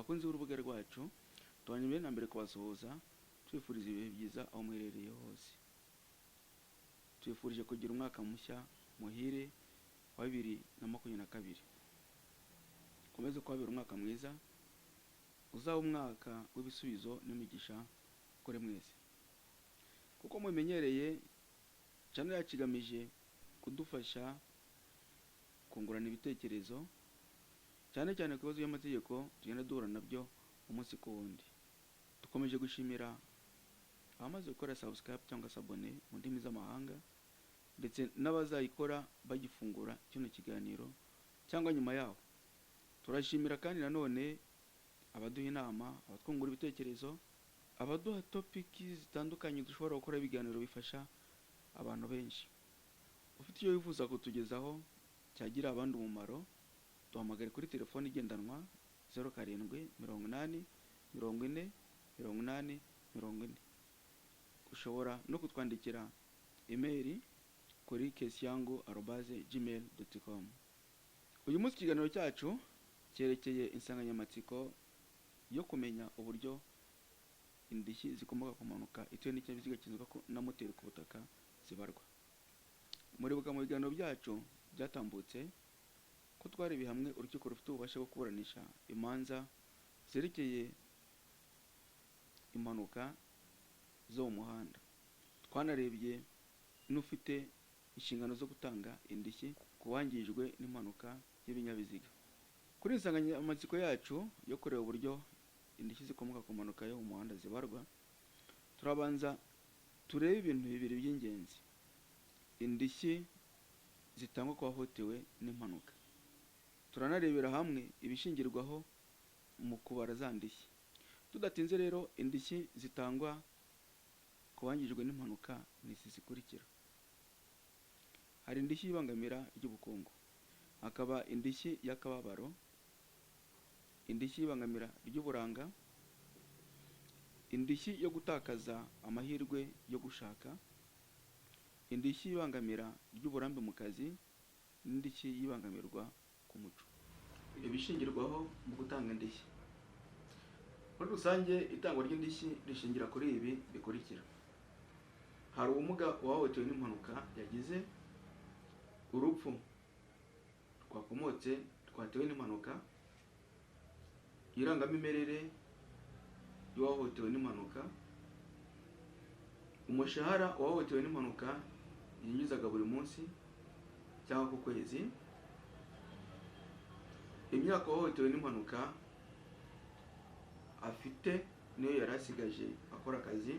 bakunzi b'urubuga rwacu, tubanye mbere na mbere kubasuhuza twifuriza ibihe byiza aho muherereye hose. Twifurije kugira umwaka mushya muhire wa 2022. Komeze kwabera umwaka mwiza, uzaba umwaka w'ibisubizo n'imigisha kuri mwese. Kuko mumenyereye channel yakigamije kudufasha kungurana ibitekerezo cyane cyane ku bibazo by'amategeko tugenda duhura nabyo umunsi ku wundi. Dukomeje gushimira abamaze gukora subscribe cyangwa sabone mu ndimi z'amahanga ndetse n'abazayikora bagifungura kino kiganiro cyangwa nyuma yaho. Turashimira kandi nanone abaduha inama, abatwungura ibitekerezo, abaduha topiki zitandukanye dushobora gukora ibiganiro bifasha abantu benshi. Ufite icyo wifuza kutugezaho cyagira abandi umumaro, duhamagare kuri telefone igendanwa 0780408040. Ushobora no kutwandikira email kuri kesiyangu@gmail.com. Uyu munsi ikiganiro cyacu cyerekeye insanganyamatsiko yo kumenya uburyo indishyi zikomoka ku mpanuka itewe n'ikinyabiziga kizuka na moteri ku butaka zibarwa. Muribuka mu biganiro byacu byatambutse ko twarebiye hamwe urukiko rufite ububasha bwo kuburanisha imanza zerekeye impanuka zo mu muhanda. Twanarebye n'ufite inshingano zo gutanga indishyi ku wangijwe n'impanuka y'ibinyabiziga. Kuri insanganyamatsiko yacu yo kureba uburyo indishyi zikomoka ku mpanuka yo mu muhanda zibarwa, turabanza turebe ibintu bibiri by'ingenzi: indishyi zitangwa ku wahotewe n'impanuka. Turanarebera hamwe ibishingirwaho mu kubara za ndishyi. Tudatinze rero, indishyi zitangwa ku wangijwe n'impanuka ni zikurikira: hari indishyi y'ibangamira ry'ubukungu, hakaba indishyi y'akababaro, indishyi y'ibangamira ry'uburanga, indishyi yo gutakaza amahirwe yo gushaka, indishyi y'ibangamira ry'uburambe mu kazi, n'indishyi y'ibangamirwa ku muco. Ibishingirwaho mu gutanga indishyi. Muri rusange, itangwa ry'indishyi rishingira kuri ibi bikurikira: hari ubumuga uwahotewe n'impanuka yagize, urupfu rwakomotse rwatewe n'impanuka, irangamimerere y'uwahotewe n'impanuka, umushahara uwahotewe n'impanuka yinjizaga buri munsi cyangwa ku kwezi, imyaka uwahotewe n'impanuka afite niyo yari asigaje akora akazi,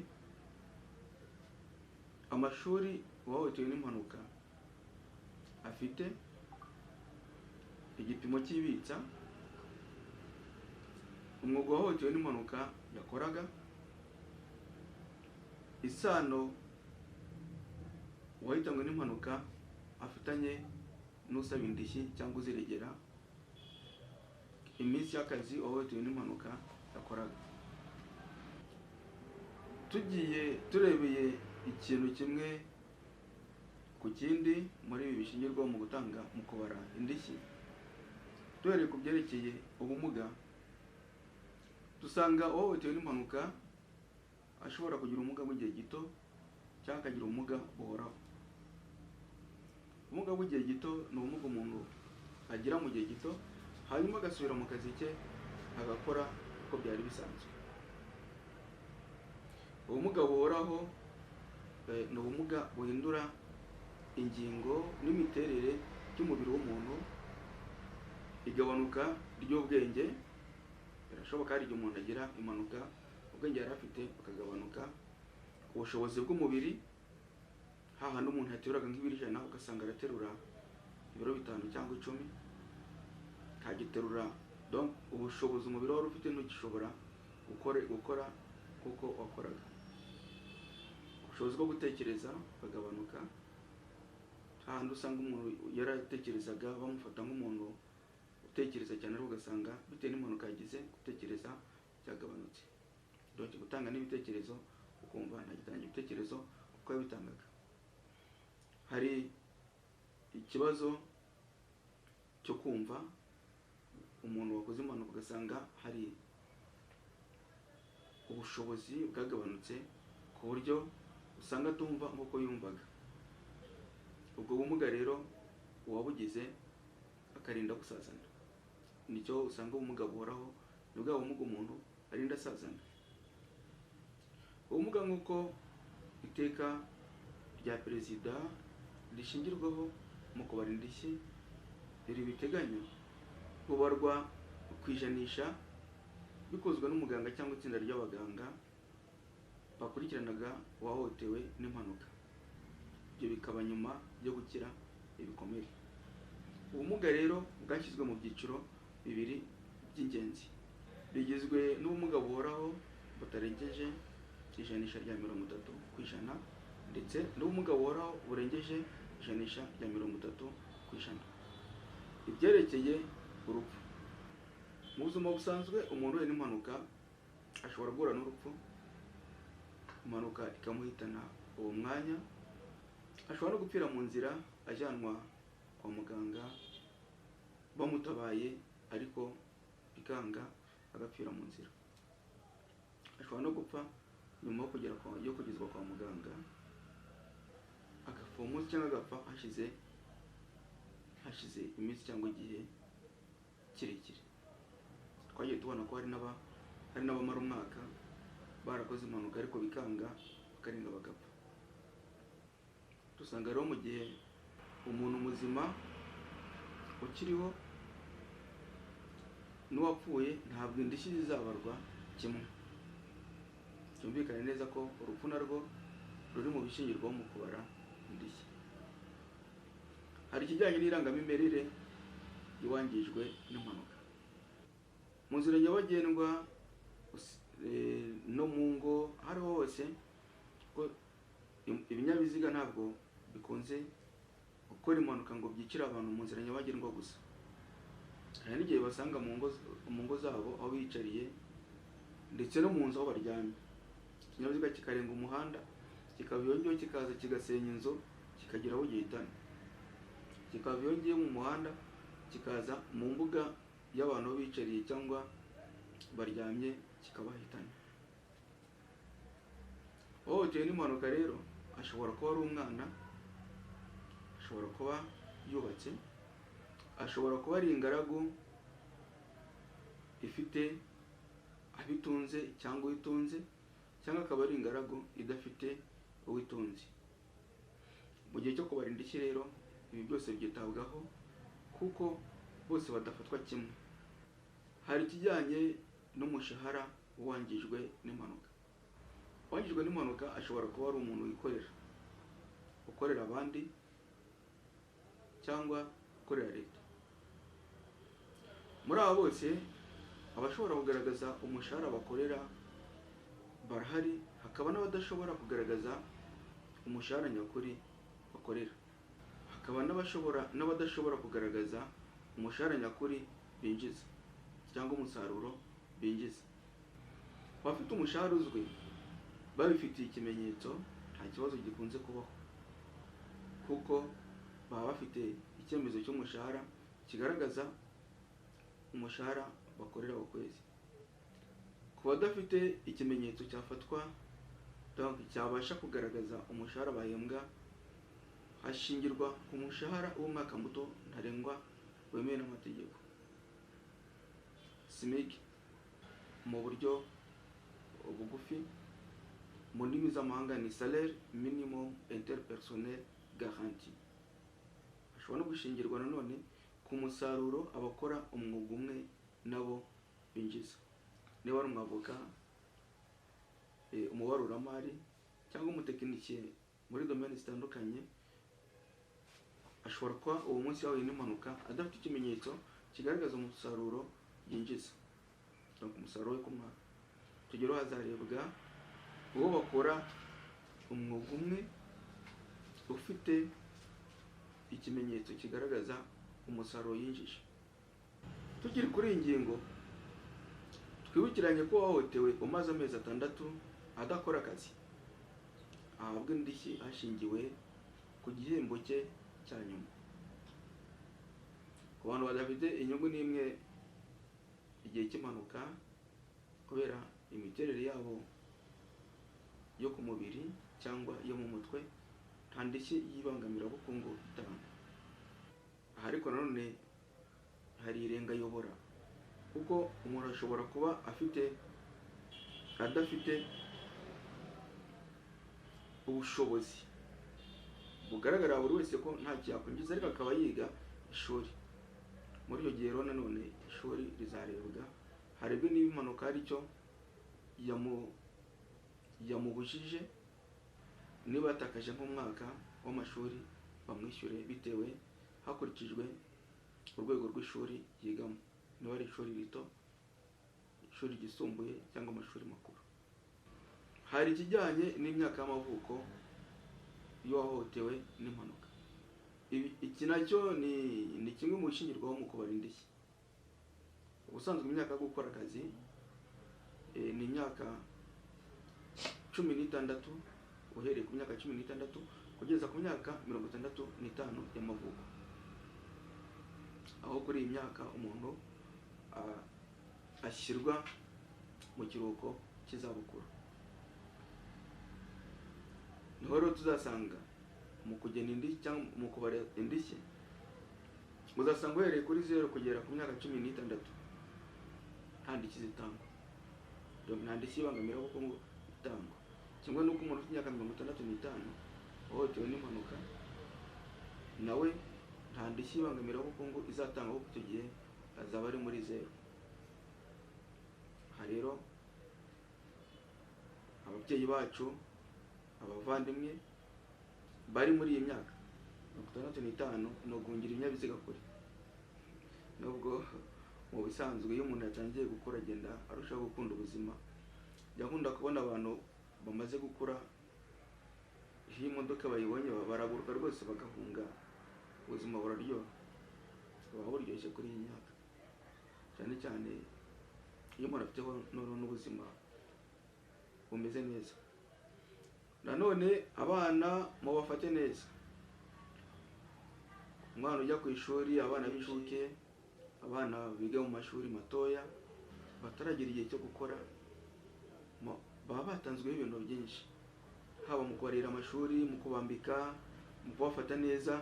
amashuri uwahotewe n'impanuka afite, igipimo cy'ibitsa, umwuga uwahotewe n'impanuka yakoraga, isano uwahitanywe n'impanuka afitanye n'usaba indishyi cyangwa uziregera, iminsi y'akazi uwahotewe n'impanuka yakoraga. Tugiye turebeye ikintu kimwe ku kindi muri ibi bishingirwaho mu gutanga mu kubara indishyi, duhereye ku byerekeye ubumuga, dusanga uwahotewe n'impanuka ashobora kugira ubumuga bw'igihe gito cyangwa akagira ubumuga buhoraho. Ubumuga bw'igihe gito ni ubumuga umuntu agira mu gihe gito, hanyuma agasubira mu kazi ke agakora uko byari bisanzwe. Ubumuga buhoraho ni ubumuga buhindura ingingo n'imiterere by'umubiri w'umuntu, igabanuka ry'ubwenge. Birashoboka hari igihe umuntu agira impanuka ubwenge yari afite bukagabanuka, ubushobozi bw'umubiri, hahandi umuntu yateruraga nk'ibiro 100 ugasanga araterura ibiro 5 cyangwa 10, kagiterura. Donc ubushobozi umubiri wari ufite ntugishobora gukora kuko wakoraga. Ubushobozi bwo gutekereza bukagabanuka, hahandi usanga umuntu yaratekerezaga bamufata nk'umuntu utekereza cyane, ariko ugasanga bitewe n'impanuka yagize gutekereza byagabanutse. Donc gutanga n'ibitekerezo ukumva ntagitanga ibitekerezo uko yabitangaga. Hari ikibazo cyo kumva, umuntu wakoze impanuka ugasanga hari ubushobozi bwagabanutse ku buryo usanga atumva nk'uko yumvaga. Ubwo bumuga rero uwabugize akarinda gusazana. Nicyo usanga ubumuga buhoraho, ni bwa bumuga umuntu arinda asazana. Ubumuga nk'uko iteka rya perezida rishingirwaho mu kubara indishyi riri biteganya, bubarwa ku ijanisha bikozwe n'umuganga cyangwa itsinda ry'abaganga bakurikiranaga uwahohotewe n'impanuka. Ibyo bikaba nyuma yo gukira ibikomere. Ubumuga rero bwashyizwe mu byiciro bibiri by'ingenzi, bigizwe n'ubumuga buhoraho butarengeje ijanisha rya 30%, ndetse n'ubumuga buhoraho burengeje ijanisha rya 30%. Ibyerekeye urupfu. Mu buzima busanzwe umuntu uhuye n'impanuka ashobora guhura n'urupfu, impanuka ikamuhitana uwo mwanya, ashobora no gupfira mu nzira ajyanwa kwa muganga bamutabaye ariko bikanga agapfira mu nzira. Ashobora no gupfa nyuma yo kugezwa kwa muganga, agapfa umunsi cyangwa agapfa hashize iminsi cyangwa igihe kirekire. Twagiye tubona ko hari n'abamara umwaka barakoze impanuka ariko bikanga bakarenga bagapfa. Dusanga rero mu gihe umuntu muzima ukiriho n'uwapfuye ntabwo indishyi zizabarwa kimwe. Byumvikane neza ko urupfu narwo ruri mu bishingirwaho mu kubara indishyi. Hari ikijyanye n'irangamimerere y'uwangijwe n'impanuka. Mu nzira nyabagendwa no mu ngo hariho hose, ko ibinyabiziga ntabwo bikunze gukora impanuka ngo byicire abantu mu nzira nyabagendwa gusa. Hari n'igihe basanga mu ngo zabo aho bicariye, ndetse no mu nzu aho baryamye. Ikinyabiziga kikarenga umuhanda, kikava yongeyeho kikaza kigasenya inzu, kikagira aho gihitana. Kikava yongeye mu muhanda, kikaza mu mbuga y'abantu aho bicariye cyangwa baryamye, kikabahitana. Uwahohotewe n'impanuka rero ashobora kuba ari umwana, ashobora kuba yubatse, ashobora kuba ari ingaragu ifite abitunze cyangwa uwitunze, cyangwa akaba ari ingaragu idafite uwitunze. Mu gihe cyo kubara indishyi rero ibi byose byitabwaho kuko bose badafatwa kimwe. Hari ikijyanye n'umushahara wangijwe n'impanuka. Uwangijwe n'impanuka ashobora kuba ari umuntu wikorera, ukorera abandi cyangwa ukorera leta. Muri abo bose abashobora kugaragaza umushahara bakorera barahari, hakaba n'abadashobora kugaragaza umushahara nyakuri bakorera. Hakaba n'abadashobora kugaragaza umushahara nyakuri binjiza cyangwa umusaruro binjiza. Abafite umushahara uzwi babifitiye ikimenyetso nta kibazo gikunze kubaho, kuko baba bafite icyemezo cy'umushahara kigaragaza umushahara bakorera ku kwezi. Ku badafite ikimenyetso cyafatwa cyabasha kugaragaza umushahara bahembwa, hashingirwa ku mushahara w'umwaka muto ntarengwa wemewe n'amategeko, SMIC mu buryo bugufi. Mu ndimi z'amahanga ni salaire minimum interpersonnel garanti. Hashobora no gushingirwa nanone ku musaruro abakora umwuga umwe nabo binjiza. Niba ari umwavoka, umubaruramari cyangwa umutekinisiye muri domaine zitandukanye, ashobora kuba uwo munsi yahuye n'impanuka adafite ikimenyetso kigaragaza umusaruro yinjiza, cyangwa umusaruro we ku mwaka. Tugero hazarebwa uwo bakora umwuga umwe ufite ikimenyetso kigaragaza umusaruro yinjije. Tukiri kuri iyi ngingo, twibukiranye ko wahohotewe umaze amezi 6 adakora akazi ahabwa indishyi hashingiwe ku gihembo cye cya nyuma. Ku bantu badafite inyungu n'imwe igihe cy'impanuka kubera imiterere yabo yo ku mubiri cyangwa yo mu mutwe, nta ndishyi y'ibangamirabukungu itanga. Aha ariko nanone hari irengayobora, kuko umuntu ashobora kuba adafite ubushobozi bugaragara buri wese ko ntacyo yakwinjiza, ariko akaba yiga ishuri. Muri iyo gihe rero nanone ishuri rizarebwa, harebwe niba impanuka ari cyo yamubujije, niba yatakaje nk'umwaka w'amashuri bamwishyure bitewe hakurikijwe urwego rw'ishuri yigamo, niba ari ishuri rito, ishuri ryisumbuye cyangwa amashuri makuru. Hari ikijyanye n'imyaka y'amavuko iyo wahohotewe n'impanuka. Iki nacyo ni kimwe mu bishingirwaho mu kubara indishyi. Ubusanzwe imyaka yo gukora akazi ni imyaka 16, uhereye ku myaka 16 kugeza ku myaka 65 y'amavuko. Aho kuri iyi myaka umuntu ashyirwa mu kiruhuko cy'izabukuru. Niho rero tuzasanga mu kugena indishyi cyangwa mu kubara indishyi, muzasanga uhereye kuri 0 kugera ku myaka 16 nta ndishyi zitangwa. Nta ndishyi y'ibangamirabukungu itangwa. Kimwe n'uko umuntu ufite imyaka 65 wahohotewe n'impanuka, nawe nta ndishyi y'ibangamirabukungu izatangwa, kuko icyo gihe azaba ari muri 0. Aha rero ababyeyi bacu, abavandimwe bari muri iyi myaka 65 no gungira ibinyabiziga kure. Nubwo mu bisanzwe iyo umuntu yatangiye gukura agenda arushaho gukunda ubuzima, yakunda kubona abantu bamaze gukura, iyo imodoka bayibonye baraguruka rwose bagahunga. Ubuzima buraryoha, buba buryoshye kuri iyi myaka, cyane cyane iyo umuntu afiteho n'ubuzima bumeze neza. Nanone abana mubafate neza. Umwana ujya ku ishuri, abana b'incuke, abana biga mu mashuri matoya bataragira igihe cyo gukora, baba batanzweho ibintu byinshi, haba mu kubarira amashuri, mu kubambika, mu kubafata neza.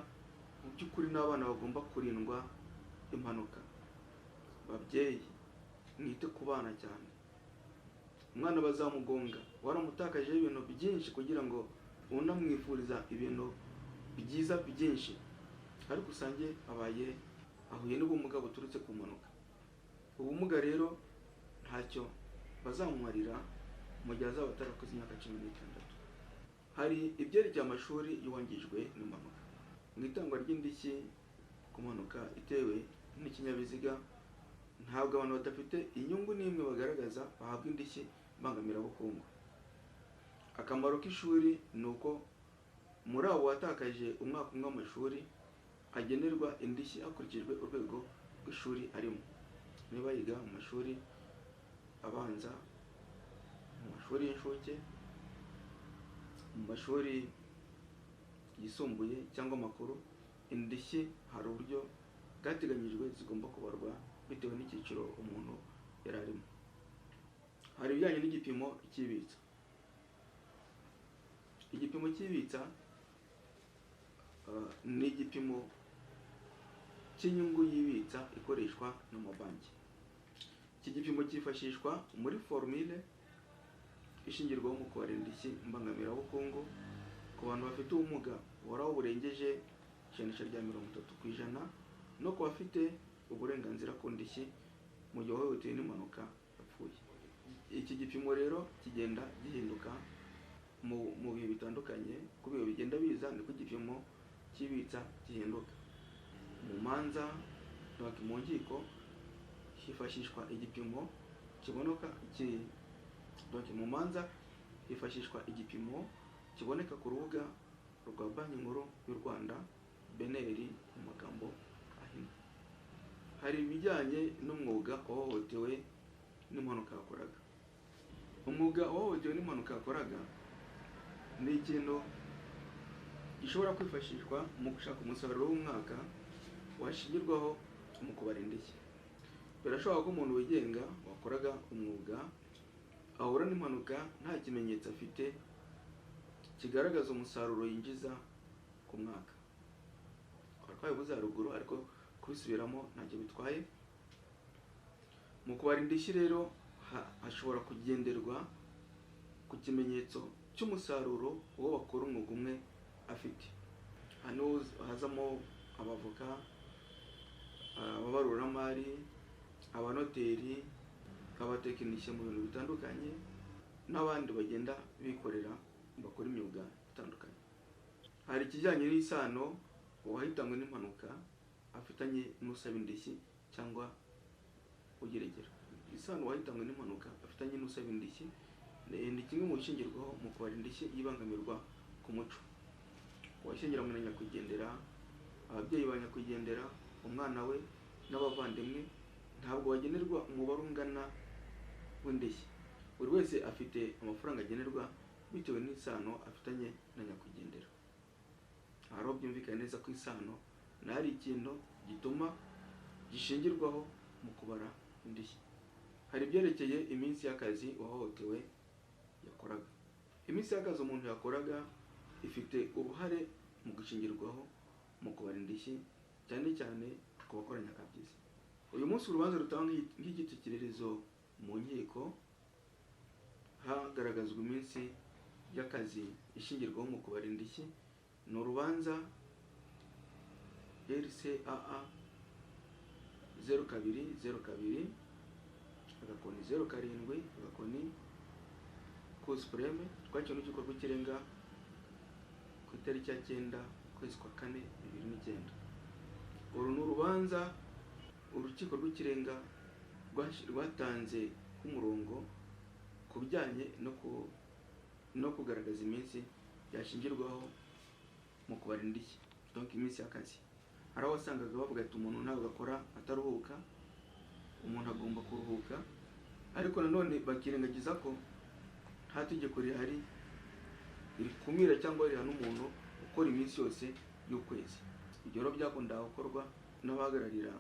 Mu by'ukuri n'abana bagomba kurindwa impanuka. Babyeyi mwite ku bana cyane. Umwana bazamugonga waramutakajeho ibintu byinshi kugira ngo unamwifuriza ibintu byiza byinshi, ariko usange ahuye n'ubumuga buturutse ku mpanuka. Ubumuga rero ntacyo bazamumarira mu gihe azaba atarakoze imyaka 16. Hari ibyerekeye amashuri y'uwangijwe n'impanuka. Mu itangwa ry'indishyi ku mpanuka itewe n'ikinyabiziga, ntabwo abantu badafite inyungu n'imwe bagaragaza bahabwa indishyi mbangamirabukungu. Akamaro k'ishuri ni uko muri abo watakaje umwaka umwe w'amashuri agenerwa indishyi hakurikijwe urwego rw'ishuri arimo. Niba yiga mu mashuri abanza, mu mashuri y'incuke, mu mashuri yisumbuye cyangwa makuru, indishyi hari uburyo bwateganyijwe zigomba kubarwa bitewe n'icyiciro umuntu yari arimo. Hari ibijyanye n'igipimo cy'ibitsa. Igipimo cy'ibitsa ni igipimo cy'inyungu y'ibitsa ikoreshwa n'amabanki. Iki gipimo cyifashishwa muri formule ishingirwaho mu kubara indishyi mbangamirabukungu ku bantu bafite ubumuga buhoraho burengeje ijanisha rya 30% no ku bafite uburenganzira ku ndishyi mu gihe wahohotewe n'impanuka yapfuye. Iki gipimo rero kigenda gihinduka mu bihe bitandukanye, ku bihe bigenda biza niko igipimo cy'ibitsa gihinduka. Mu manza, mu nkiko hifashishwa igipimo kiboneka mu manza hifashishwa igipimo kiboneka ku rubuga rwa Banki Nkuru y'u Rwanda, BNR mu magambo ahinnye. Hari ibijyanye n'umwuga wahohotewe n'impanuka yakoraga. Umwuga wahohotewe n'impanuka yakoraga ni ikintu gishobora kwifashishwa mu gushaka umusaruro w'umwaka washingirwaho mu kubara indishyi. Birashoboka ko umuntu wigenga wakoraga umwuga ahura n'impanuka nta kimenyetso afite kigaragaza umusaruro yinjiza ku mwaka. Twabivuze haruguru ariko kubisubiramo ntacyo bitwaye. Mu kubara indishyi rero hashobora kugenderwa ku kimenyetso cy'umusaruro uwo bakora umwuga umwe afite. Hano hazamo abavoka, ababaruramari, abanoteri, abatekinisiye mu bintu bitandukanye, n'abandi bagenda bikorera bakora imyuga itandukanye. Hari ikijyanye n'isano uwahitanywe n'impanuka afitanye n'usaba indishyi cyangwa ugeregera. Isano uwahitanywe n'impanuka afitanye n'usaba indishyi ni kimwe mu bishingirwaho mu kubara indishyi yibangamirwa ku muco. Uwashyingiranywe na nyakwigendera, ababyeyi ba nyakwigendera, umwana we n'abavandimwe ntabwo bagenerwa umubare ungana w'indishyi. Buri wese afite amafaranga agenerwa bitewe n'isano afitanye na nyakwigendera. Aho byumvikana neza ko isano ari ikintu gituma gishingirwaho mu kubara indishyi. Hari ibyerekeye iminsi y'akazi uwahohotewe yakoraga. Iminsi y'akazi umuntu yakoraga ifite uruhare mu gushingirwaho mu kubara indishyi, cyane cyane ku bakora nyakabyizi. Uyu munsi urubanza rutanga nk'igitekererezo mu nkiko, hagaragazwa iminsi y'akazi ishingirwaho mu kubara indishyi. Ni urubanza RCAA 0202 agakoni 07 agakoni Cour Supreme twakiwe n'urukiko rw'ikirenga ku itariki ya 9 ukwezi kwa 4 2009. Uru ni urubanza urukiko rw'ikirenga rwatanze nk'umurongo ku bijyanye no kugaragaza iminsi yashingirwaho mu kubara indishyi, donc iminsi y'akazi. Hari aho wasangaga bavuga ati umuntu ntabwo akora ataruhuka, umuntu agomba kuruhuka, ariko nanone bakirengagiza ko nta tegeko rihari rikumira cyangwa rihana umuntu ukora iminsi yose y'ukwezi. Ibyo rero byakundaga gukorwa n'abahagararira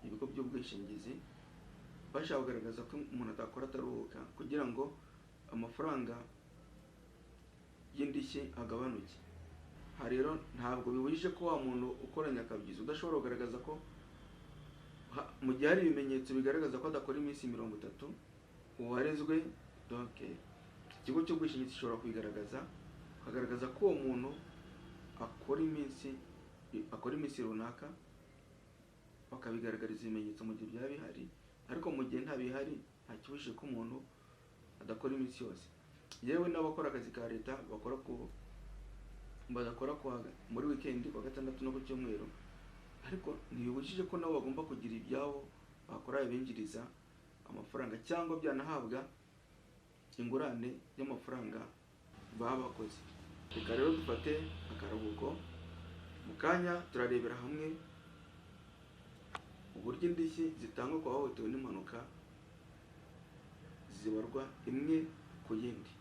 ibigo by'ubwishingizi, bashaka kugaragaza ko umuntu atakora ataruhuka kugira ngo amafaranga y'indishyi agabanuke. Aha rero ntabwo bibujije ko wa muntu ukora nyakabyizi udashobora kugaragaza ko mu gihe hari ibimenyetso bigaragaza ko adakora iminsi 30 uwarezwe, donc ikigo cy'ubwishingizi gishobora kubigaragaza, akagaragaza ko uwo muntu akora iminsi runaka, bakabigaragariza ibimenyetso mu gihe byaba bihari. Ariko mu gihe nta bihari nta kibujije ko umuntu adakora iminsi yose. Yewe n'abakora akazi ka leta badakora muri weekend kwa gatandatu no ku cyumweru, ariko ntibibujije ko nabo bagomba kugira ibyabo bakora binjiriza amafaranga cyangwa byanahabwa ingurane y'amafaranga baba bakoze. Reka rero dufate akaruhuko, mu kanya turarebera hamwe uburyo indishyi zitangwa ku bahohotewe n'impanuka zibarwa imwe ku yindi.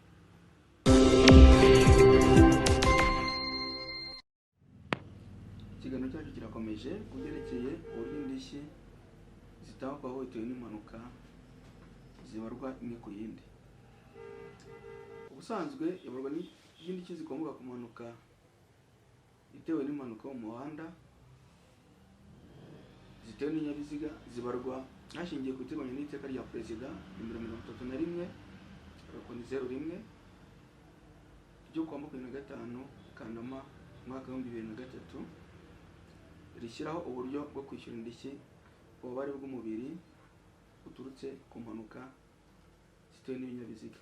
Ikiganiro cyacu kirakomeje ku byerekeye uburyo indishyi zitangwa ku bahohotewe n'impanuka zibarwa imwe ku yindi. Ubusanzwe ibarwa n'indishyi zikomoka ku mpanuka itewe n'impanuka mu muhanda zitewe n'ibinyabiziga zibarwa hashingiye ku iteganywa n'iteka rya Perezida nimero 31 agakoni 01 ryo kuwa 25 Kanama umwaka wa 2003 rishyiraho uburyo bwo kwishyura indishyi ububabare bw'umubiri buturutse ku mpanuka zitewe n'ibinyabiziga.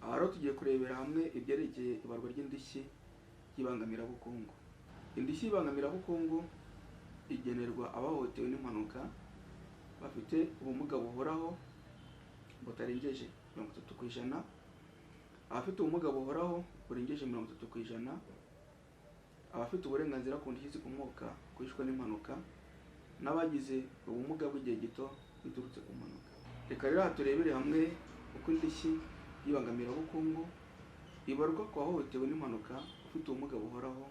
Aha rero tugiye kurebera hamwe ibyerekeye ibarwa ry'indishyi y'ibangamirabukungu. Indishyi y'ibangamirabukungu igenerwa abahohotewe n'impanuka bafite ubumuga buhoraho butarengeje 30%, abafite ubumuga buhoraho burengeje 30%, abafite uburenganzira ku ndishyi zikomoka ku ishwa n'impanuka, n'abagize ubumuga bw'igihe gito biturutse ku mpanuka. Reka rero turebere hamwe uko indishyi y'ibangamirabukungu ibarwa ku bahohotewe n'impanuka ufite ubumuga buhoraho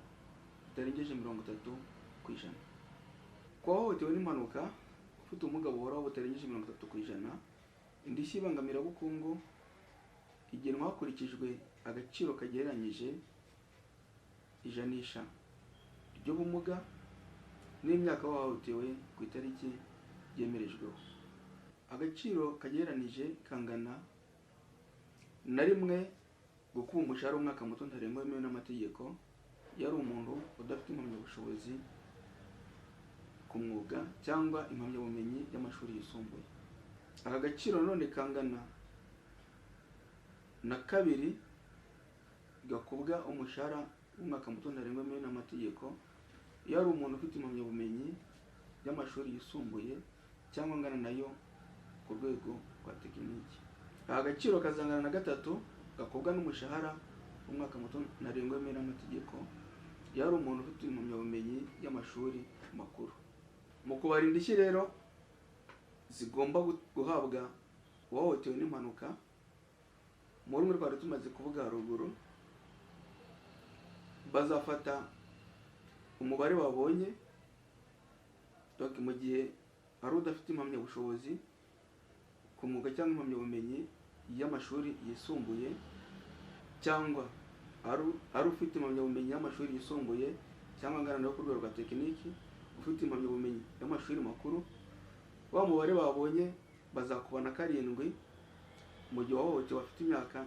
butarengeje 30%. Ku bahohotewe n'impanuka ufite ubumuga buhoraho butarengeje 30%, indishyi y'ibangamirabukungu igenwa hakurikijwe agaciro kagereranyije ijanisha ry'ubumuga n'imyaka wahohotewe ku itariki yemerejweho. Agaciro kagereranije kangana na rimwe gukuba umushahara w'umwaka muto ntarengwa wemewe n'amategeko yari umuntu udafite impamyabushobozi ku mwuga cyangwa impamyabumenyi y'amashuri yisumbuye. Aka gaciro none kangana na kabiri gakubwa umushahara w'umwaka muto ntarengwa wemewe n'amategeko yari umuntu ufite impamyabumenyi y'amashuri yisumbuye cyangwa angana nayo ku rwego rwa tekiniki. Aka gaciro kazangana na gatatu gakubwa n'umushahara w'umwaka muto ntarengwa wemewe n'amategeko yari umuntu ufite impamyabumenyi y'amashuri makuru. Mu kubara indishyi rero zigomba guhabwa uwahohotewe n'impanuka, mu rumwe twari tumaze kuvuga haruguru, bazafata umubare babonye mu gihe ari udafite impamyabushobozi ku mwuga cyangwa impamyabumenyi y'amashuri yisumbuye, cyangwa ari ufite impamyabumenyi y'amashuri yisumbuye cyangwa angana nayo ku rwego rwa tekiniki, ufite impamyabumenyi y'amashuri makuru. Wa mubare babonye bazakubana 7 mu gihe wahohotewe afite imyaka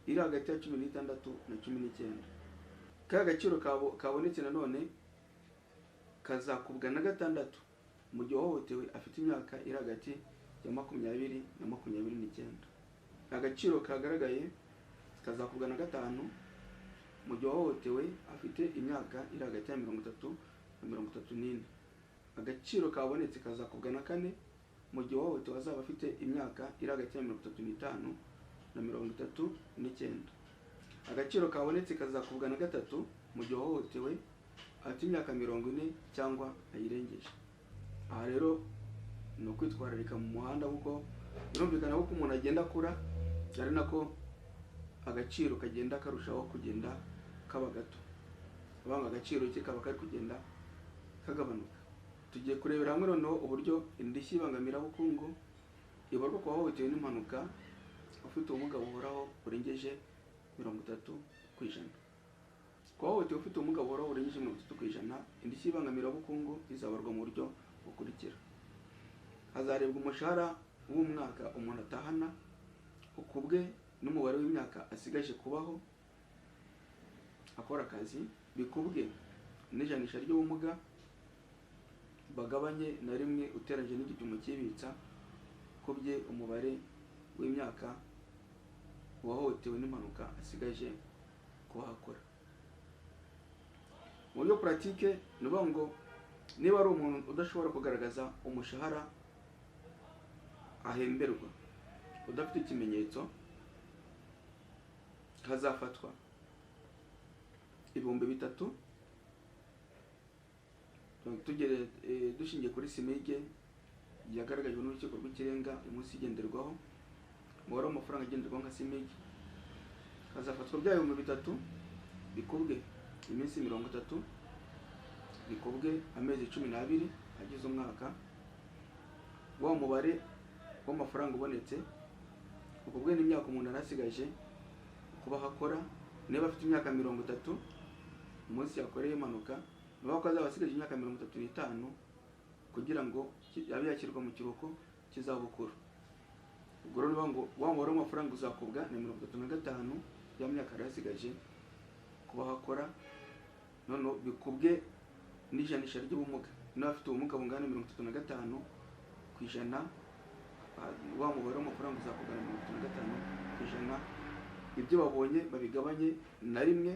iri hagati ya 16 na 19. Ka gaciro kabonetse nanone kazakubwa na 6 mu gihe wahohotewe afite imyaka iri hagati ya 20 na 29. Agaciro kagaragaye kazakubwa na 5 mu gihe wahohotewe afite imyaka iri hagati ya 30 na 34. Agaciro kabonetse kazakubwa na 4 mu gihe wahohotewe azaba afite imyaka iri hagati ya 35 na 39. Agaciro kabonetse kazakubwa na 3 mu gihe wahohotewe afite imyaka 40 cyangwa ayirengeje. Aha rero ni ukwitwararika mu muhanda kuko birumvikana ko umuntu agenda akura ari nako agaciro kagenda karushaho kugenda kaba gato, abanga agaciro cye kaba kari kugenda kagabanuka. Tugiye kurebera hamwe noneho uburyo indishyi ibangamira bukungu ibarwa ku wahohotewe n'impanuka ufite ubumuga buhoraho burengeje 30%. Ku wahohotewe ufite ubumuga buhoraho burengeje 30%, indishyi ibangamira bukungu izabarwa mu buryo bukurikira. Hazarebwa umushahara w'umwaka umuntu atahana ukubwe n'umubare w'imyaka asigaje kubaho akora akazi, bikubwe n'ijanisha ry'ubumuga, bagabanye na rimwe uteranje n'igipimo cy'ibitsa kubye umubare w'imyaka uwahohotewe n'impanuka asigaje kuhakora. Mu buryo pratique ni ngo niba ari umuntu udashobora kugaragaza umushahara ahemberwa udafite ikimenyetso, hazafatwa 3,000 dushingiye kuri simige yagaragajwe n'urukiko rw'ikirenga umunsi igenderwaho, umubare w'amafaranga agenderwaho nka simige. Hazafatwa bya 3,000 bikubwe iminsi 30, bikubwe amezi 12 agize umwaka. Wa mubare w'amafaranga ubonetse ukubwe n'imyaka umuntu arasigaje kuba hakora. Niba afite imyaka 30 umunsi yakoreye impanuka, niba ko azaba asigaje imyaka 35 kugira ngo abe yakirwa mu kiruhuko kizabukuru. Ubwo rero ngo wa mubare w'amafaranga uzakubwa na 35 ya myaka arasigaje kuba hakora, none bikubwe n'ijanisha ry'ubumuga. Niba afite ubumuga bungana 35%, wa mubare w'amafaranga uzakubwa na 35%. Ibyo babonye babigabanye na rimwe,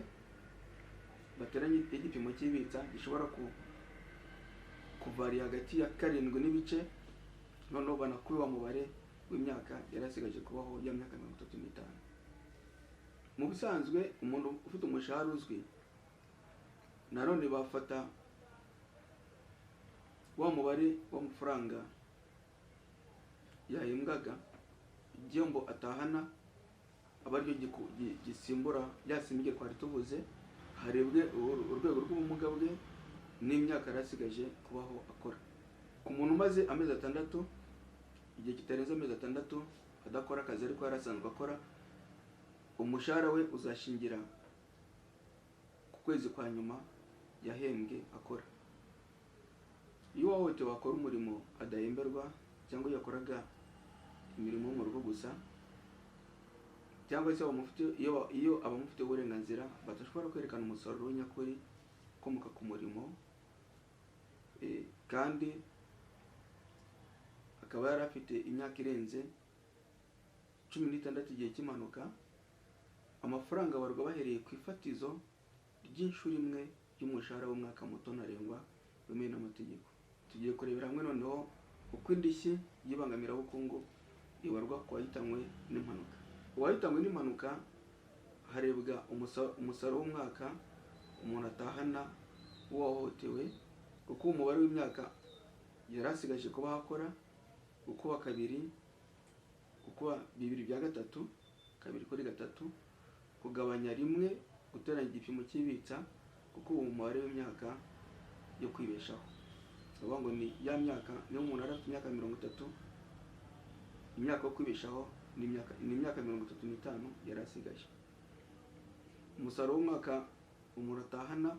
bateranye igipimo cy'ibitsa gishobora kuvari hagati ya 7 n'ibice, noneho banakuye wa mubare w'imyaka yarasigaje kubaho ya myaka 35. Mu bisanzwe umuntu ufite umushahara uzwi nanone bafata wa mubare w'amafaranga yahembwaga igihembo atahana aba aricyo gisimbura ryasimige twari tuvuze, harebwe urwego rw'ubumuga bwe n'imyaka yarasigaje kubaho akora. Ku muntu umaze amezi 6, igihe kitarenze amezi 6 adakora akazi ariko yarasanzwe akora, umushahara we uzashingira ku kwezi kwa nyuma yahembwe akora. Iyo uwahohotewe akora umurimo adahemberwa cyangwa yakoraga imirimo yo mu rugo gusa, cyangwa se iyo abamufite uburenganzira badashobora kwerekana umusaruro w'inyakuri ukomoka ku murimo, kandi akaba yari afite imyaka irenze 16 igihe cy'impanuka, amafaranga abarwa bahereye ku ifatizo ry'inshuro imwe y'umushahara w'umwaka muto ntarengwa wemewe n'amategeko. Tugiye kurebera hamwe noneho uko indishyi y'ibangamirabukungu ibarwa ku wahitanywe n'impanuka. Uwahitanywe n'impanuka harebwa umusaruro w'umwaka umuntu atahana uwahohotewe, kuko umubare w'imyaka yari asigaje kuba hakora ukuba kabiri, ukuba 2/3, 2/3, kugabanya 1, guteranya igipimo cy'ibitsa, kuko uwo mubare w'imyaka yo kwibeshaho. Uvuga ngo ni ya myaka, niyo umuntu ari afite imyaka 30, imyaka yo kwibeshaho ni imyaka 35 yari asigaje. Umusaruro w'umwaka umuntu atahana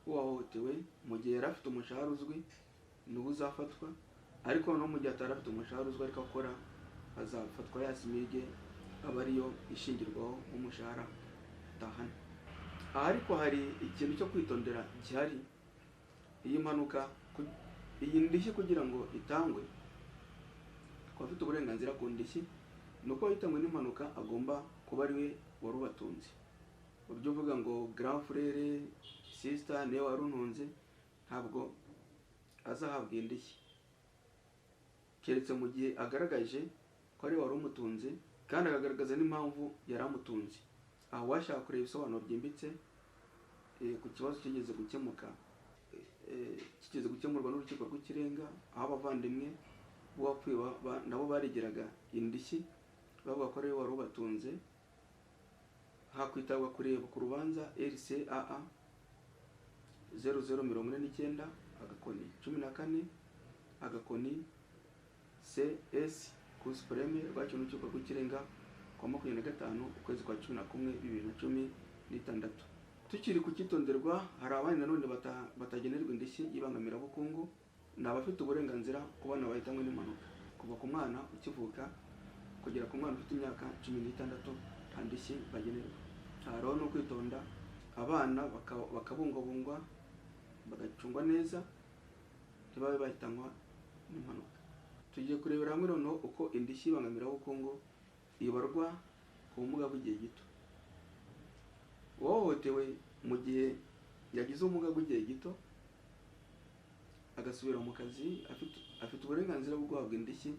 uwahohotewe mu gihe yari afite umushahara uzwi n'ubu uzafatwa, ariko no mu gihe atari afite umushahara uzwi ariko akora, azafatwa ya simige aba ariyo ishingirwaho umushahara atahana. Aha ariko hari ikintu cyo kwitondera gihari. Iyi mpanuka, iyi ndishyi kugira ngo itangwe, ko afite uburenganzira ku ndishyi, nuko wahitanywe n'impanuka agomba kuba ari we wari ubatunze. Uburyo uvuga ngo grand frère, sister niwe wari untunze, ntabwo azahabwa indishyi, keretse mu gihe agaragaje ko ari wari umutunze kandi akagaragaza n'impamvu yari amutunze. Aho washaka kureba ibisobanuro byimbitse ku kibazo kigeze gukemurwa n'urukiko rw'ikirenga, aho abavandimwe b'uwapfuye nabo baregeraga indishyi bavuga ko ari wari ubatunze, hakwitabwa kureba ku rubanza RCAA 0049 agakoni 14 agakoni CS ku Supreme rwacyo n'urukiko rw'ikirenga kwa 25 ukwezi kwa 11 2016. Tukiri ku kitonderwa, hari abandi nanone batagenerwa indishyi y'ibangamirabukungu, ni abafite uburenganzira ku bana bahitanywe n'impanuka, kuva ku mwana ukivuka kugera ku mwana ufite imyaka 16 nta ndishyi bagenerwa. Hariho no kwitonda, abana bakabungwabungwa bagacungwa neza ntibabe bahitanywa n'impanuka. Tugiye kurebera hamwe noneho uko indishyi y'ibangamirabukungu ibarwa ku bumuga bw'igihe gito. Uwahohotewe mu gihe yagize ubumuga bw'igihe gito agasubira mu kazi, afite uburenganzira bwo guhabwa indishyi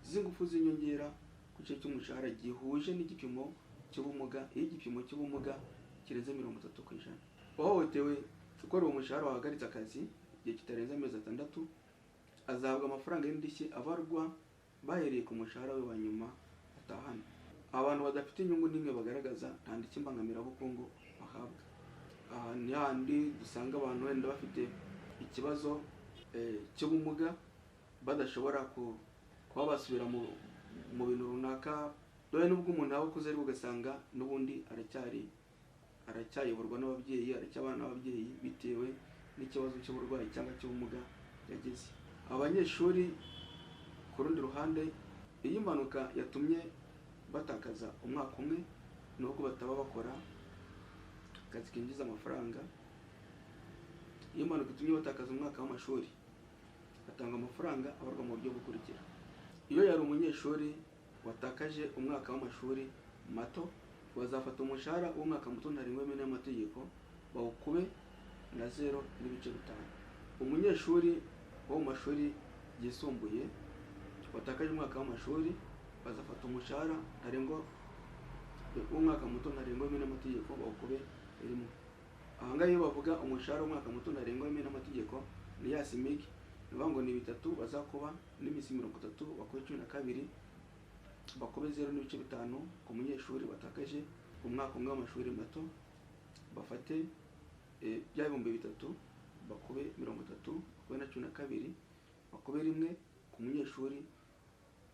z'ingufu z'inyongera ku gice cy'umushahara gihuje n'igipimo cy'ubumuga, iyo igipimo cy'ubumuga kirenze 30%. Uwahohotewe ukora uwo mushahara wahagaritse akazi igihe kitarenze amezi 6 azahabwa amafaranga y'indishyi abarwa bahereye ku mushahara we wa nyuma atahana. Abantu badafite inyungu n'imwe bagaragaza nta ndishyi mbangamirabukungu bahabwa. Aha ni handi dusanga abantu wenda bafite ikibazo cy'ubumuga badashobora kuba basubira mu bintu runaka, dore n'ubwo umuntu aba akuze ariko ugasanga n'ubundi aracyayoborwa n'ababyeyi, aracyabana n'ababyeyi bitewe n'ikibazo cy'uburwayi cyangwa cy'ubumuga yagize. Abanyeshuri ku rundi ruhande, iyo impanuka yatumye batakaza umwaka umwe nubwo bataba bakora akazi kinjiza amafaranga, iyo impanuka itumye batakaza umwaka w'amashuri batanga amafaranga abarwa mu buryo bukurikira. Iyo yari umunyeshuri watakaje umwaka w'amashuri mato, bazafata umushahara w'umwaka muto ntarengwa wemewe n'amategeko bawukube na 0.5. Umunyeshuri wo mu mashuri yisumbuye watakaje umwaka w'amashuri bazafata umushahara ntarengwa w'umwaka muto ntarengwa wemewe n'amategeko bawukube 1. Aha ngaha iyo bavuga umushahara w'umwaka muto ntarengwa wemewe n'amategeko ni ya simigi, nivuga ngo ni 3 bazakuba n'imisi 30 bakube 12 bakube 0.5 ku munyeshuri watakaje umwaka umwe w'amashuri mato, bafate bya 3,000 bakube 30 bakube na 12 bakube 1 ku munyeshuri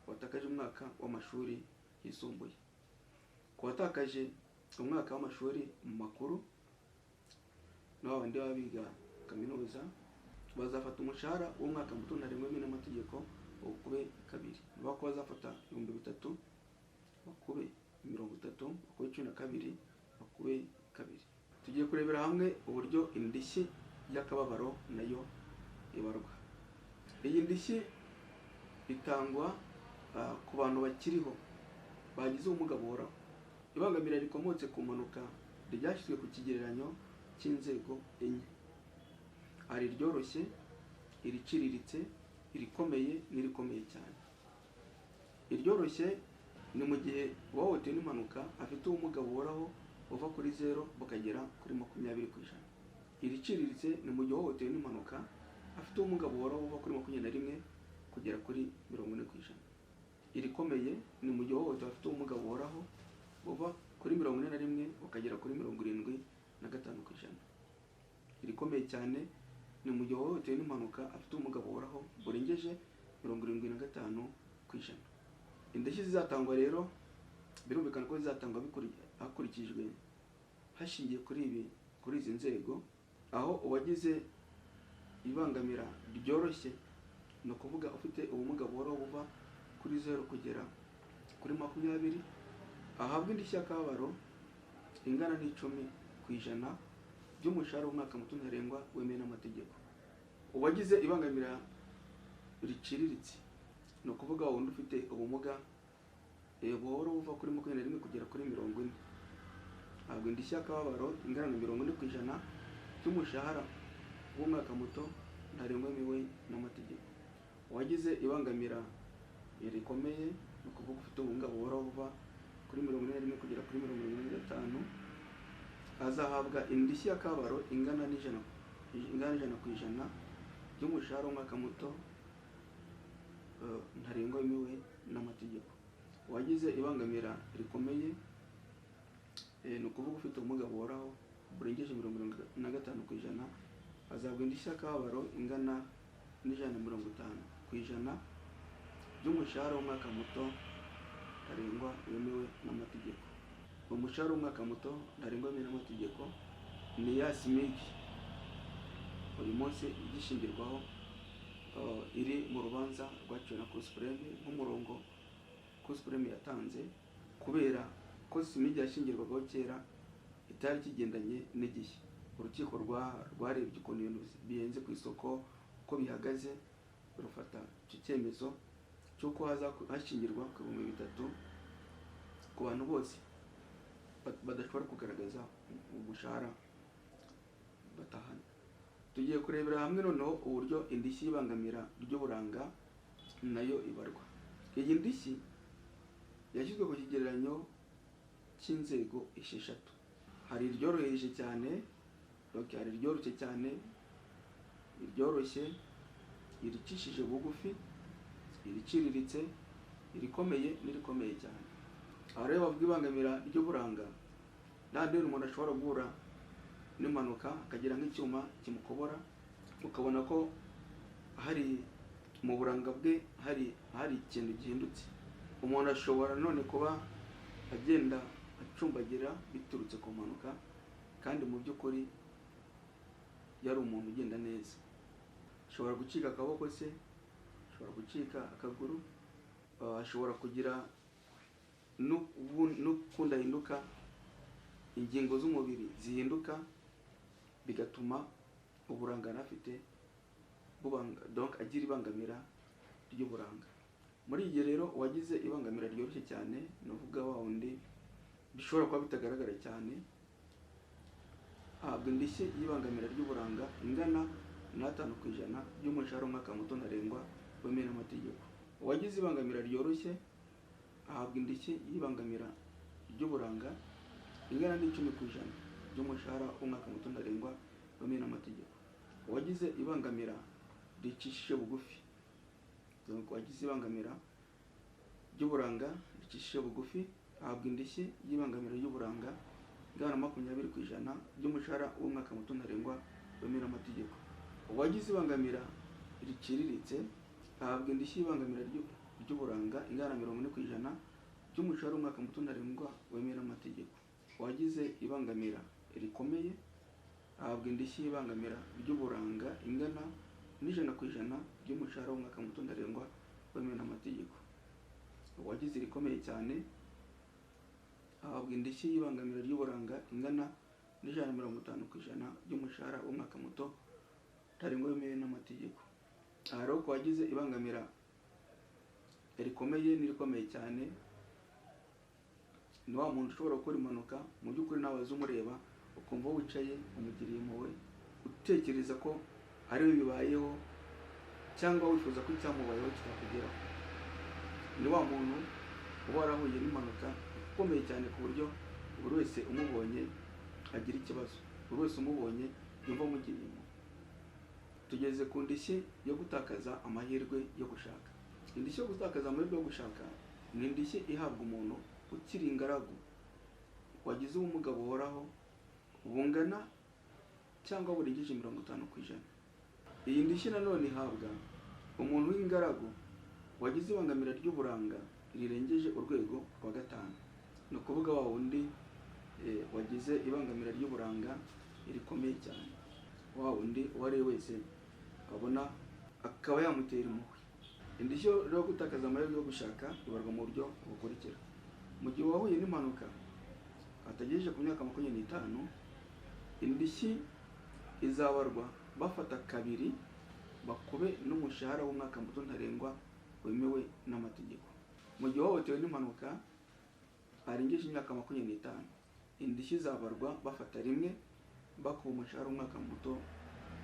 watakaje umwaka w'amashuri yisumbuye. Ku watakaje umwaka w'amashuri makuru n'abandi baba biga kaminuza bazafata umushahara w'umwaka muto ntarengwa w'imena amategeko ukube kabiri, niba ko bazafata 3,000 bakube 30, bakube 12, bakube kabiri. Tugiye kurebera hamwe uburyo indishyi y'akababaro nayo ibarwa. Iyi ndishyi itangwa ku bantu bakiriho bagize ubumuga buhoraho. Ibangamira rikomotse ku mpanuka ryashyizwe ku kigereranyo cy'inzego enye: hari iryoroshye, iriciriritse, irikomeye n'irikomeye cyane. Iryoroshye ni mu gihe uwahohotewe n'impanuka afite ubumuga buhoraho buva kuri 0 bukagera kuri 20%. Iriciriritse ni mu gihe uwahohotewe n'impanuka afite ubumuga buhoraho buva kuri 21 kugera kuri 40%. Irikomeye ni mu gihe uwahohotewe afite ubumuga buhoraho buva kuri 41 bukagera kuri 75%. Irikomeye cyane ni mu gihe uwahohotewe n'impanuka afite ubumuga buhoraho burengeje 75%. Indishyi zizatangwa rero birumvikana ko zizatangwa hakurikijwe hashingiye kuri izi nzego, aho uwagize ibangamira ryoroshye no kuvuga ufite ubumuga buhoraho buva kuri 0 kugera kuri 20 ahabwa indishyi y'akababaro ingana n'10% by'umushahara w'umwaka muto ntarengwa wemewe n'amategeko. Uwagize ibangamira riciriritse no kuvuga wundi ufite ubumuga buhoraho buva kuri 21 kugera kuri 40 ahabwa indishyi y'akababaro ingana na 40% by'umushahara w'umwaka muto ntarengwa wemewe n'amategeko. Uwagize ibangamira rikomeye no kuvuga ufite ubumuga buhoraho buva kuri 41 kugera kuri 45 azahabwa indishyi y'akababaro ingana n'100% by'umushahara w'umwaka muto ntarengwa wemewe n'amategeko. Uwagize ibangamira rikomeye no kuvuga ufite ubumuga buhoraho burengeje 55% azahabwa indishyi y'akababaro ingana n'150% by'umushahara w'umwaka muto ntarengwa wemewe n'amategeko. Umushahara w'umwaka muto ntarengwa wemewe n'amategeko ni ya simigi uyu munsi igishingirwaho iri mu rubanza rwaciwe na Cour Supreme nk'umurongo Cour Supreme yatanze, kubera ko simigi yashingirwagaho kera itari kigendanye n'igihe. Urukiko rwarebye ukuntu ibintu bihenze ku isoko uko bihagaze, rufata icyo cyemezo cy'uko hashingirwa ku 3,000 ku bantu bose badashobora kugaragaza umushahara batahana. Tugiye kurebera hamwe noneho uburyo indishyi y'ibangamira ry'uburanga nayo ibarwa. Iyi ndishyi yashyizwe ku kigereranyo cy'inzego 6: hari iryoroheje cyane, hari iryoroshye cyane, iryoroshye, iricishije bugufi, iriciriritse, irikomeye n'irikomeye cyane. Aha rero bavuga ibangamira ry'uburanga n'ahandi umuntu ashobora guhura n'impanuka akagira nk'icyuma kimukobora, ukabona ko hari mu buranga bwe hari ikintu gihindutse. Umuntu ashobora none kuba agenda acumbagira biturutse ku mpanuka, kandi mu by'ukuri yari umuntu ugenda neza. Ashobora gucika akaboko se, ashobora gucika akaguru, ashobora kugira n'ukundi ahinduka, ingingo z'umubiri zihinduka, bigatuma uburanga afite donc agira ibangamira ry'uburanga. Muri iyi rero uwagize ibangamira ryoroshye cyane ni uvuga wa wundi bishobora kuba bitagaragara cyane, ahabwa indishyi y'ibangamira ry'uburanga ingana na 5% by'umushahara w'umwaka muto ntarengwa wemewe n'amategeko. Uwagize ibangamira ryoroshye ahabwa indishyi y'ibangamira ry'uburanga ingana n'10% by'umushahara w'umwaka muto ntarengwa wemewe n'amategeko. Uwagize ibangamira ricishije bugufi, uwagize ibangamira ry'uburanga ricishije bugufi ahabwa indishyi y'ibangamira ry'uburanga ingana na 20% by'umushahara w'umwaka muto ntarengwa wemewe n'amategeko. Uwagize ibangamira riciriritse ahabwa indishyi y'ibangamira ry'uburanga ingana na 40% by'umushahara w'umwaka muto ntarengwa wemewe n'amategeko. uwagize ibangamira rikomeye ahabwa indishyi y'ibangamira ry'uburanga ingana n'100% ry'umushahara w'umwaka muto ntarengwa wemewe n'amategeko. Uwagize irikomeye cyane ahabwa indishyi y'ibangamira ry'uburanga ingana n'150% ry'umushahara w'umwaka muto ntarengwa wemewe n'amategeko. Aha rero ko wagize ibangamira rikomeye n'irikomeye cyane ni wa muntu ushobora gukora impanuka mu by'ukuri nawe umureba ukumva wicaye umugiriye impuhwe utekereza ko ari we bibayeho cyangwa wifuza ko icyamubayeho kitakugeraho. Ni wa muntu uba warahuye n'impanuka ikomeye cyane ku buryo buri wese umubonye agira ikibazo, buri wese umubonye yumva amugiriye impuhwe. Tugeze ku ndishyi yo gutakaza amahirwe yo gushaka. Indishyi yo gutakaza amahirwe yo gushaka ni indishyi ihabwa umuntu ukiri ingaragu wagize ubumuga buhoraho bungana cyangwa burengeje 50%. Iyi ndishyi nanone ihabwa umuntu w'ingaragu wagize ibangamira ry'uburanga rirengeje urwego rwa 5. Ni ukuvuga wa wundi wagize ibangamira ry'uburanga rikomeye cyane, wa wundi uwo ari we wese abona akaba yamutera impuhwe. Indishyi yo gutakaza amahirwe yo gushaka ibarwa mu buryo bukurikira. Mu gihe wahuye n'impanuka atagejeje ku myaka 25, indishyi izabarwa bafata kabiri bakube n'umushahara w'umwaka muto ntarengwa wemewe n'amategeko. Mu gihe wahotewe n'impanuka arengeje imyaka 25, indishyi izabarwa bafata rimwe bakuba umushahara w'umwaka muto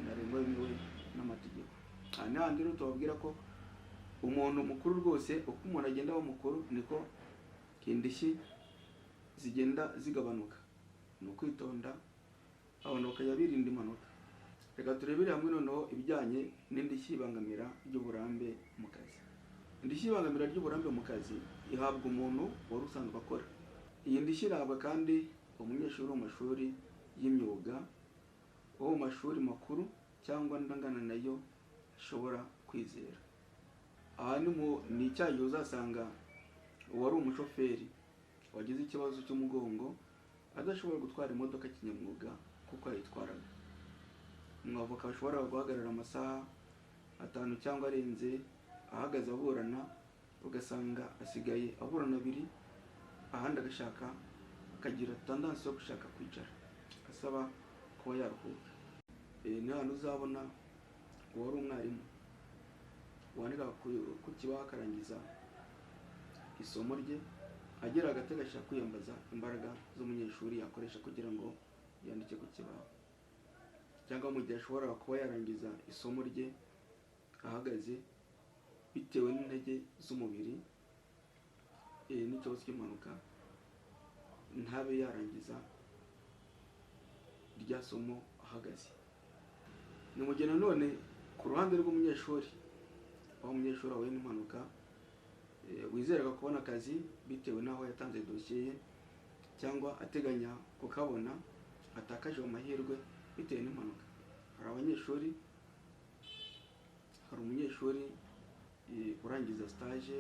ntarengwa wemewe n'amategeko. Aha ni handi rero tubabwira ko umuntu mukuru rwose uko umuntu agenda aba mukuru niko indishyi zigenda zigabanuka. Ni ukwitonda abantu bakajya birinda impanuka. Reka turebere hamwe noneho ibijyanye n'indishyi ibangamira ry'uburambe mu kazi. Indishyi ibangamira ry'uburambe mu kazi ihabwa umuntu wari usanzwe akora. Iyi ndishyi ihabwa kandi umunyeshuri wo mu mashuri y'imyuga, wo mu mashuri makuru cyangwa ndangana nayo ashobora kwizera. Aha ni icyagihe uzasanga uwari umushoferi wagize ikibazo cy'umugongo adashobora gutwara imodoka kinyamwuga kuko ayitwaraga. Umwavoka ashobora guhagarara amasaha 5 cyangwa arenze ahagaze aburana, ugasanga asigaye aburana 2, ahandi agashaka akagira tendance yo gushaka kwicara asaba kuba yaruhuka. Ni hano uzabona uwari umwarimu wandika ku kibaho akarangiza isomo rye agera hagati agashaka kwiyambaza imbaraga z'umunyeshuri yakoresha kugira ngo yandike ku kibaho, cyangwa mu gihe ashobora kuba yarangiza isomo rye ahagaze bitewe n'intege z'umubiri n'ikibazo cy'impanuka ntabe yarangiza rya somo ahagaze. Ni mu gihe nanone ku ruhande rw'umunyeshuri, aho umunyeshuri ahuye n'impanuka wizeraga kubona akazi bitewe n'aho yatanze dosiye ye cyangwa ateganya kukabona, atakaje amahirwe bitewe n'impanuka. Hari umunyeshuri urangiza stage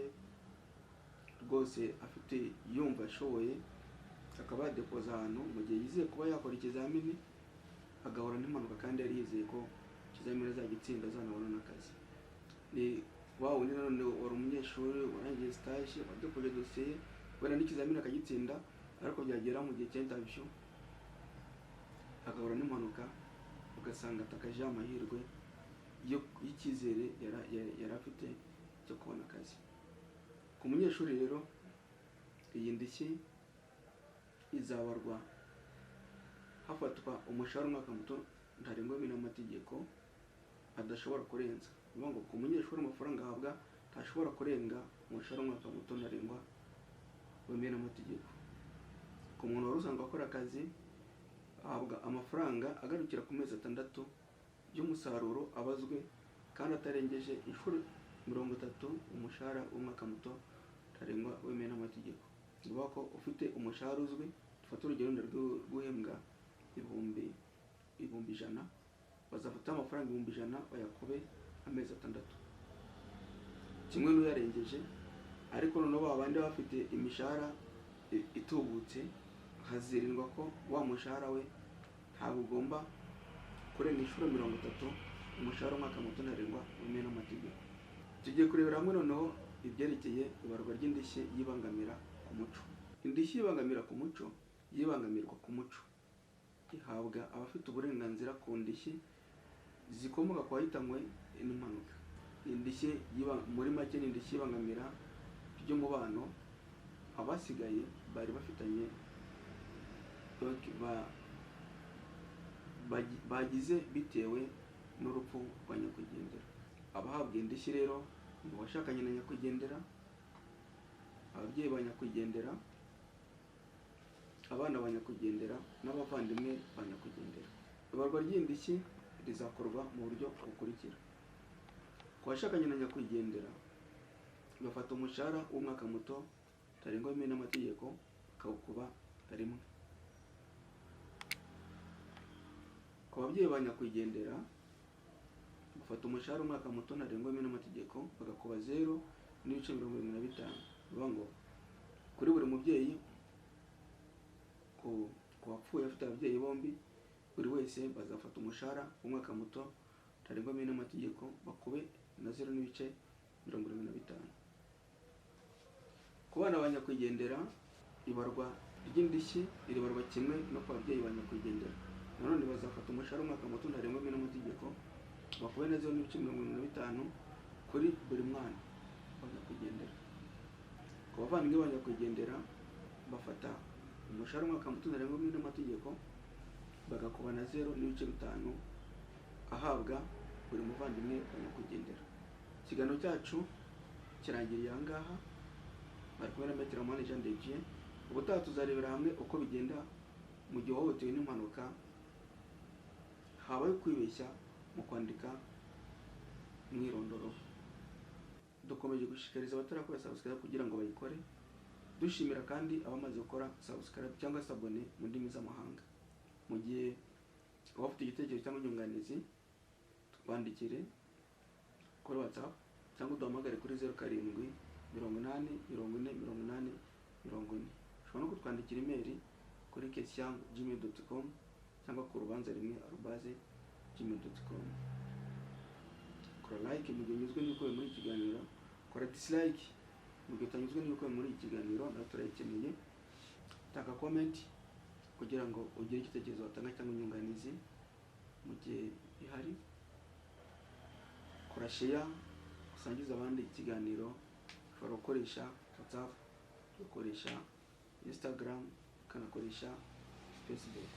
rwose afite yumva ashoboye, akaba yadepoza ahantu mu gihe yizeye kuba yakora ikizamini agahura n'impanuka kandi yari yizeye ko ikizamini azagitsinda azanabona n'akazi. Ni wa wundi nanone wari umunyeshuri warangiye stage wadepoje dosiye wenda n'ikizamini akagitsinda, ariko byagera mu gihe cy'interview agahura n'impanuka ugasanga atakaje amahirwe y'icyizere yari afite cyo kubona akazi. Ku munyeshuri rero iyi ndishyi izabarwa hafatwa umushahara w'umwaka muto ntarengwa wemewe n'amategeko adashobora kurenza. Bivuga ngo ku munyeshuri amafaranga ahabwa ntashobora kurenga umushahara w'umwaka muto ntarengwa wemewe n'amategeko. Ku muntu wari usanzwe akora akazi ahabwa amafaranga agarukira ku mezi 6 y'umusaruro abazwe kandi atarengeje inshuro 30 umushahara w'umwaka muto ntarengwa wemewe n'amategeko. Bivuga ko ufite umushahara uzwi, dufata urugero rw'uhembwa ibihumbi 100, bazafata amafaranga 100 bayakube amezi 6 kimwe n'uyarengeje. Ariko noneho abandi bafite imishahara itubutse hazirindwa ko wa mushahara we ntabwo ugomba kurenga inshuro 30 umushahara w'umwaka muto ntarengwa wemewe n'amategeko. Tugiye kurebera hamwe noneho ibyerekeye ibarwa ry'indishyi yibangamira ku muco. Indishyi yibangamira ku muco yibangamirwa ku muco ihabwa abafite uburenganzira ku ndishyi zikomoka ku wahitanywe n'impanuka. Indishyi muri make ni indishyi yibangamira ry'umubano abasigaye bari bafitanye bagize bitewe n'urupfu rwa nyakwigendera. Abahabwa indishyi rero ni abashakanye na nyakwigendera, ababyeyi ba nyakwigendera, abana ba nyakwigendera n'abavandimwe ba nyakwigendera. Ibarwa ry'indishyi rizakorwa mu buryo bukurikira. Ku bashakanye na nyakwigendera bafata umushahara w'umwaka muto utarengwa wemewe n'amategeko bakawukuba rimwe. Ku babyeyi ba nyakwigendera bafata umushahara w'umwaka muto ntarengwa wemewe n'amategeko bagakuba 0.75. Bivuga ngo kuri buri mubyeyi ku wapfuye afite ababyeyi bombi, buri wese bazafata umushahara w'umwaka muto ntarengwa wemewe n'amategeko bakube na 0.75. Ku bana ba nyakwigendera ibarwa ry'indishyi iribarwa kimwe no ku babyeyi ba nyakwigendera. Nanone bazafata umushahara w'umwaka muto ntarengwa wemewe n'amategeko bakube na 0.75 kuri buri mwana wa nyakwigendera. Ku bavandimwe ba nyakwigendera bafata umushahara w'umwaka muto ntarengwa wemewe n'amategeko bagakuba na 0.5 ahabwa buri muvandimwe wa nyakwigendera. Ikiganiro cyacu kirangiriye aha ngaha. Bari kumwe na Maître Amani Jean de Dieu. Ubutaha tuzarebera hamwe uko bigenda mu gihe wahohotewe n'impanuka habaye kwibeshya mu kwandika mwirondoro. Dukomeje gushishikariza abatarakora subscribe kugira ngo bayikore, dushimira kandi abamaze gukora subscribe cyangwa sabone mu ndimi z'amahanga. Mu gihe wafite igitekerezo cyangwa inyunganizi twandikire kuri WhatsApp cyangwa uduhamagare kuri 0780408040. Ushobora no kutwandikira email kuri question@gmail.com cyangwa ku rubanzarimwe@gmail.com. Kora like mu gihe unyuzwe n'ibikubiye muri iki kiganiro, kora dislike mu gihe utanyuzwe n'ibikubiye muri iki kiganiro, na turayikeneye. Taka comment kugira ngo ugire igitekerezo watanga cyangwa inyunganizi mu gihe ihari. Kora share usangiza abandi ikiganiro. Ushobora gukoresha WhatsApp, ukoresha Instagram, ukanakoresha Facebook.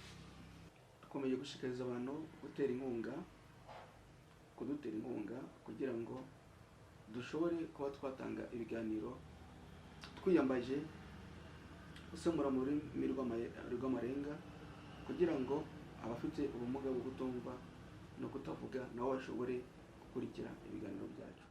Dukomeje gushishikariza abantu kudutera inkunga kugira ngo dushobore kuba twatanga ibiganiro twiyambaje usemura mu rurimi rw'amarenga kugira ngo abafite ubumuga bwo kutumva no kutavuga nabo bashobore gukurikira ibiganiro byacu.